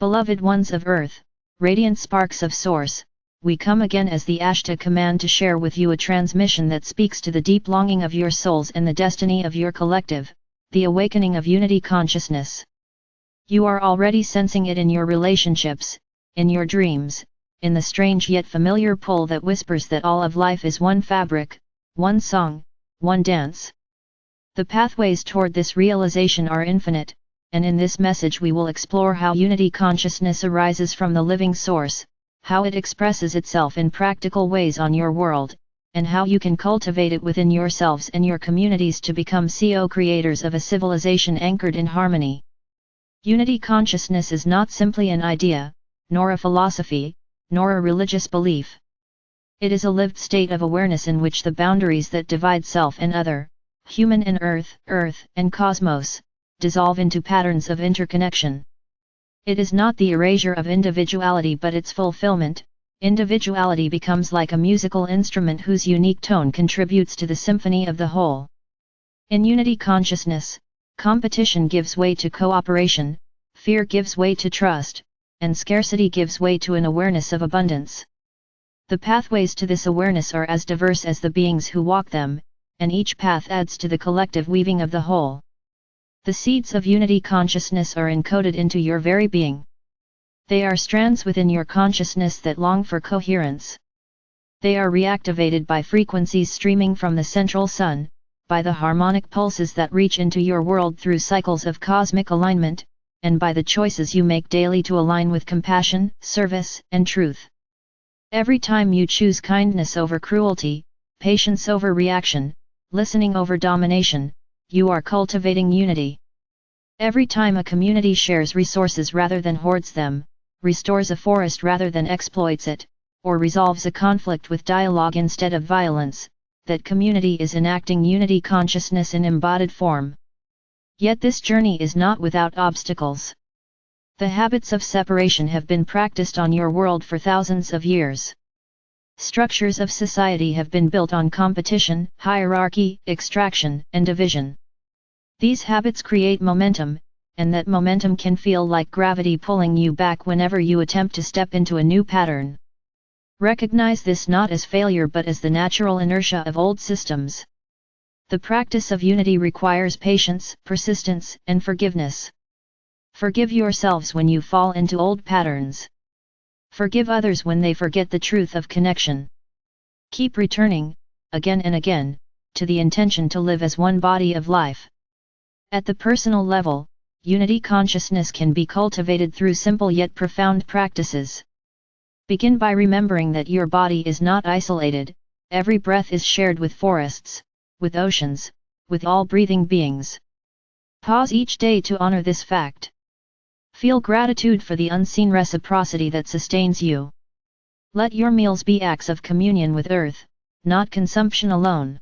Beloved ones of Earth, radiant sparks of Source, we come again as the Ashtar command to share with you a transmission that speaks to the deep longing of your souls and the destiny of your collective, the awakening of unity consciousness. You are already sensing it in your relationships, in your dreams, in the strange yet familiar pull that whispers that all of life is one fabric, one song, one dance. The pathways toward this realization are infinite, and in this message we will explore how unity consciousness arises from the living source, how it expresses itself in practical ways on your world, and how you can cultivate it within yourselves and your communities to become co-creators of a civilization anchored in harmony. Unity consciousness is not simply an idea, nor a philosophy, nor a religious belief. It is a lived state of awareness in which the boundaries that divide self and other, human and earth and cosmos, dissolve into patterns of interconnection. It is not the erasure of individuality but its fulfillment. Individuality becomes like a musical instrument whose unique tone contributes to the symphony of the whole. In unity consciousness, competition gives way to cooperation, fear gives way to trust, and scarcity gives way to an awareness of abundance. The pathways to this awareness are as diverse as the beings who walk them, and each path adds to the collective weaving of the whole. The seeds of unity consciousness are encoded into your very being. They are strands within your consciousness that long for coherence. They are reactivated by frequencies streaming from the central sun, by the harmonic pulses that reach into your world through cycles of cosmic alignment, and by the choices you make daily to align with compassion, service, and truth. Every time you choose kindness over cruelty, patience over reaction, listening over domination, you are cultivating unity. Every time a community shares resources rather than hoards them, restores a forest rather than exploits it, or resolves a conflict with dialogue instead of violence, that community is enacting unity consciousness in embodied form. Yet this journey is not without obstacles. The habits of separation have been practiced on your world for thousands of years. Structures of society have been built on competition, hierarchy, extraction, and division. These habits create momentum, and that momentum can feel like gravity pulling you back whenever you attempt to step into a new pattern. Recognize this not as failure but as the natural inertia of old systems. The practice of unity requires patience, persistence, and forgiveness. Forgive yourselves when you fall into old patterns. Forgive others when they forget the truth of connection. Keep returning, again and again, to the intention to live as one body of life. At the personal level, unity consciousness can be cultivated through simple yet profound practices. Begin by remembering that your body is not isolated, every breath is shared with forests, with oceans, with all breathing beings. Pause each day to honor this fact. Feel gratitude for the unseen reciprocity that sustains you. Let your meals be acts of communion with Earth, not consumption alone.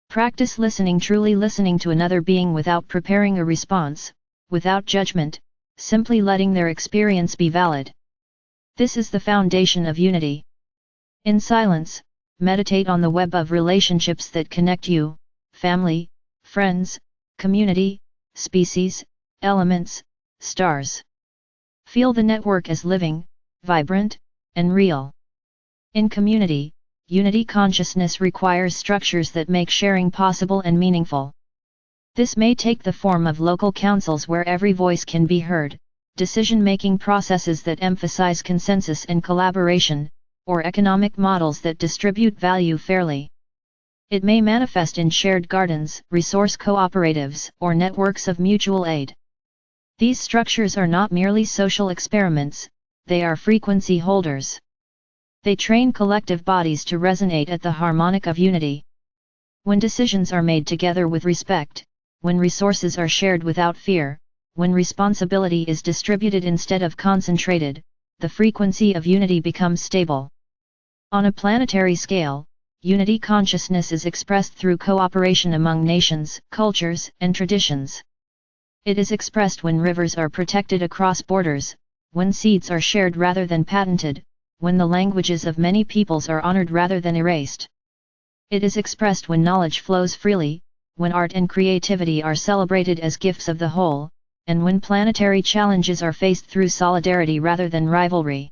Practice listening, truly listening to another being without preparing a response, without judgment, simply letting their experience be valid. This is the foundation of unity. In silence, meditate on the web of relationships that connect you, family, friends, community, species, elements, stars. Feel the network as living, vibrant, and real. In community, unity consciousness requires structures that make sharing possible and meaningful. This may take the form of local councils where every voice can be heard, decision-making processes that emphasize consensus and collaboration, or economic models that distribute value fairly. It may manifest in shared gardens, resource cooperatives, or networks of mutual aid. These structures are not merely social experiments, they are frequency holders. They train collective bodies to resonate at the harmonic of unity. When decisions are made together with respect, when resources are shared without fear, when responsibility is distributed instead of concentrated, the frequency of unity becomes stable. On a planetary scale, unity consciousness is expressed through cooperation among nations, cultures, and traditions. It is expressed when rivers are protected across borders, when seeds are shared rather than patented, when the languages of many peoples are honored rather than erased. It is expressed when knowledge flows freely, when art and creativity are celebrated as gifts of the whole, and when planetary challenges are faced through solidarity rather than rivalry.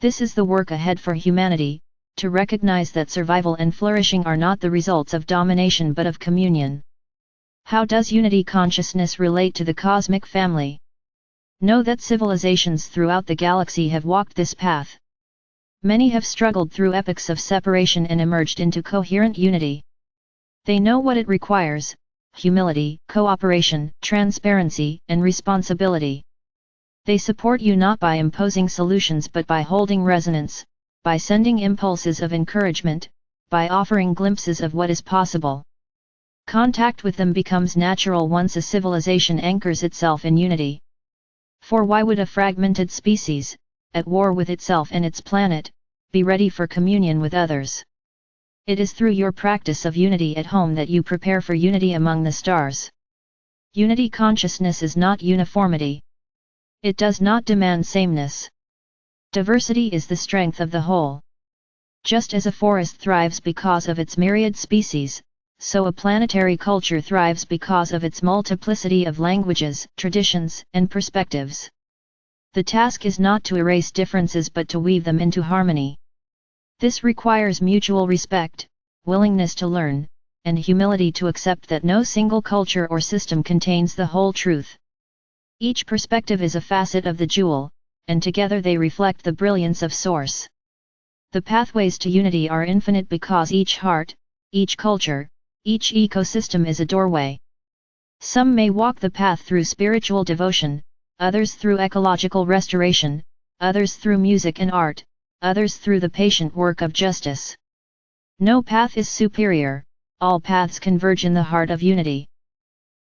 This is the work ahead for humanity, to recognize that survival and flourishing are not the results of domination but of communion. How does unity consciousness relate to the cosmic family? Know that civilizations throughout the galaxy have walked this path. Many have struggled through epochs of separation and emerged into coherent unity. They know what it requires: humility, cooperation, transparency, and responsibility. They support you not by imposing solutions but by holding resonance, by sending impulses of encouragement, by offering glimpses of what is possible. Contact with them becomes natural once a civilization anchors itself in unity. For why would a fragmented species, at war with itself and its planet, be ready for communion with others? It is through your practice of unity at home that you prepare for unity among the stars. Unity consciousness is not uniformity. It does not demand sameness. Diversity is the strength of the whole. Just as a forest thrives because of its myriad species, so a planetary culture thrives because of its multiplicity of languages, traditions, and perspectives. The task is not to erase differences but to weave them into harmony. This requires mutual respect, willingness to learn, and humility to accept that no single culture or system contains the whole truth. Each perspective is a facet of the jewel, and together they reflect the brilliance of Source. The pathways to unity are infinite because each heart, each culture, each ecosystem is a doorway. Some may walk the path through spiritual devotion, others through ecological restoration, others through music and art, others through the patient work of justice. No path is superior, all paths converge in the heart of unity.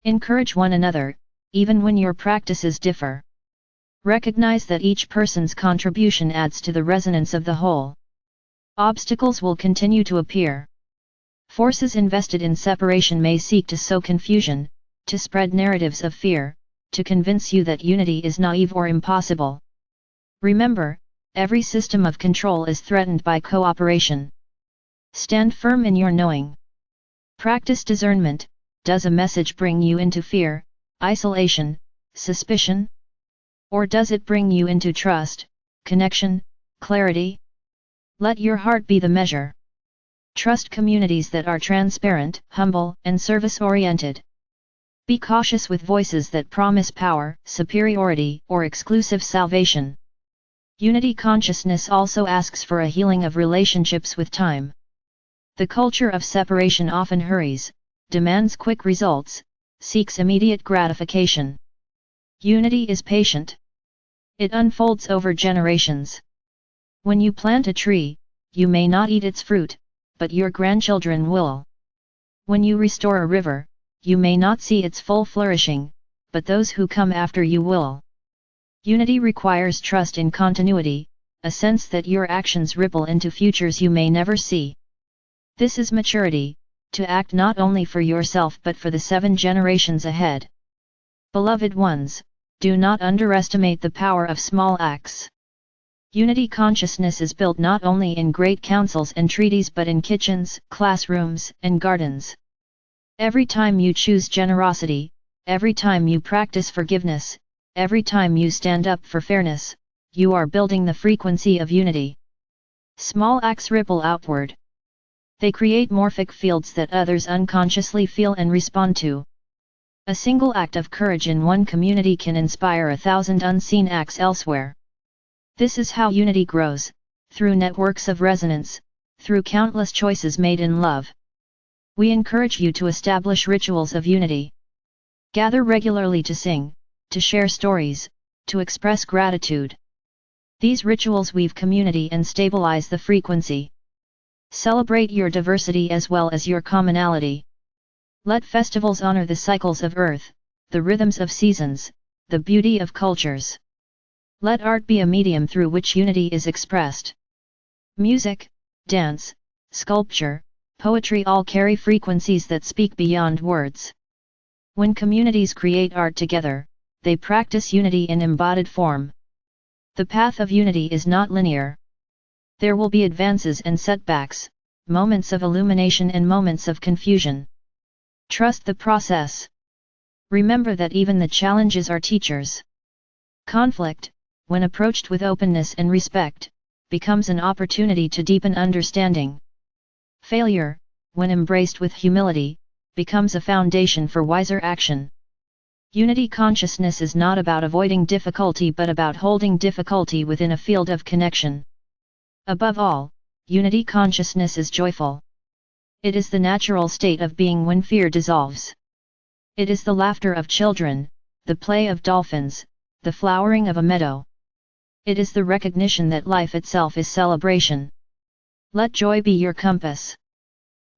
Encourage one another, even when your practices differ. Recognize that each person's contribution adds to the resonance of the whole. Obstacles will continue to appear. Forces invested in separation may seek to sow confusion, to spread narratives of fear, to convince you that unity is naive or impossible. Remember, every system of control is threatened by cooperation. Stand firm in your knowing. Practice discernment. Does a message bring you into fear, isolation, suspicion? Or does it bring you into trust, connection, clarity? Let your heart be the measure. Trust communities that are transparent, humble, and service-oriented. Be cautious with voices that promise power, superiority, or exclusive salvation. Unity consciousness also asks for a healing of relationships with time. The culture of separation often hurries, demands quick results, seeks immediate gratification. Unity is patient. It unfolds over generations. When you plant a tree, you may not eat its fruit, but your grandchildren will. When you restore a river, you may not see its full flourishing, but those who come after you will. Unity requires trust in continuity, a sense that your actions ripple into futures you may never see. This is maturity, to act not only for yourself but for the 7 generations ahead. Beloved ones, do not underestimate the power of small acts. Unity consciousness is built not only in great councils and treaties but in kitchens, classrooms, and gardens. Every time you choose generosity, every time you practice forgiveness, every time you stand up for fairness, you are building the frequency of unity. Small acts ripple outward. They create morphic fields that others unconsciously feel and respond to. A single act of courage in one community can inspire 1,000 unseen acts elsewhere. This is how unity grows, through networks of resonance, through countless choices made in love. We encourage you to establish rituals of unity. Gather regularly to sing, to share stories, to express gratitude. These rituals weave community and stabilize the frequency. Celebrate your diversity as well as your commonality. Let festivals honor the cycles of earth, the rhythms of seasons, the beauty of cultures. Let art be a medium through which unity is expressed. Music, dance, sculpture, poetry all carry frequencies that speak beyond words. When communities create art together, they practice unity in embodied form. The path of unity is not linear. There will be advances and setbacks, moments of illumination and moments of confusion. Trust the process. Remember that even the challenges are teachers. Conflict, when approached with openness and respect, becomes an opportunity to deepen understanding. Failure, when embraced with humility, becomes a foundation for wiser action. Unity consciousness is not about avoiding difficulty but about holding difficulty within a field of connection. Above all, unity consciousness is joyful. It is the natural state of being when fear dissolves. It is the laughter of children, the play of dolphins, the flowering of a meadow. It is the recognition that life itself is celebration. Let joy be your compass.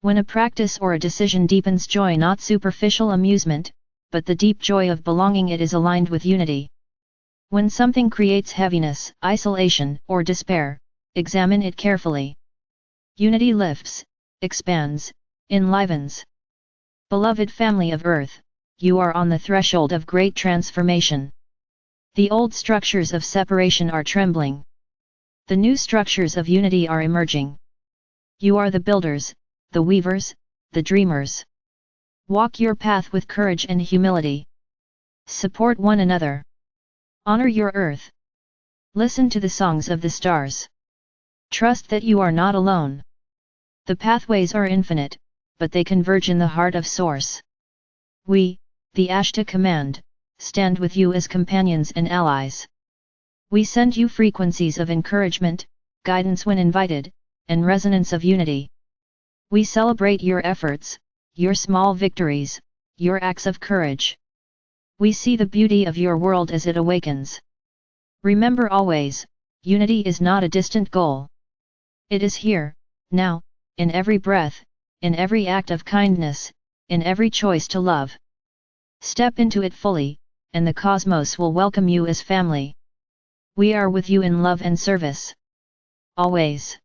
When a practice or a decision deepens joy, not superficial amusement, but the deep joy of belonging, it is aligned with unity. When something creates heaviness, isolation, or despair, examine it carefully. Unity lifts, expands, enlivens. Beloved family of Earth, you are on the threshold of great transformation. The old structures of separation are trembling. The new structures of unity are emerging. You are the builders, the weavers, the dreamers. Walk your path with courage and humility. Support one another. Honor your earth. Listen to the songs of the stars. Trust that you are not alone. The pathways are infinite, but they converge in the heart of Source. We, the Ashtar Command, stand with you as companions and allies. We send you frequencies of encouragement, guidance when invited, and resonance of unity. We celebrate your efforts, your small victories, your acts of courage. We see the beauty of your world as it awakens. Remember always, unity is not a distant goal. It is here, now, in every breath, in every act of kindness, in every choice to love. Step into it fully, and the cosmos will welcome you as family. We are with you in love and service. Always.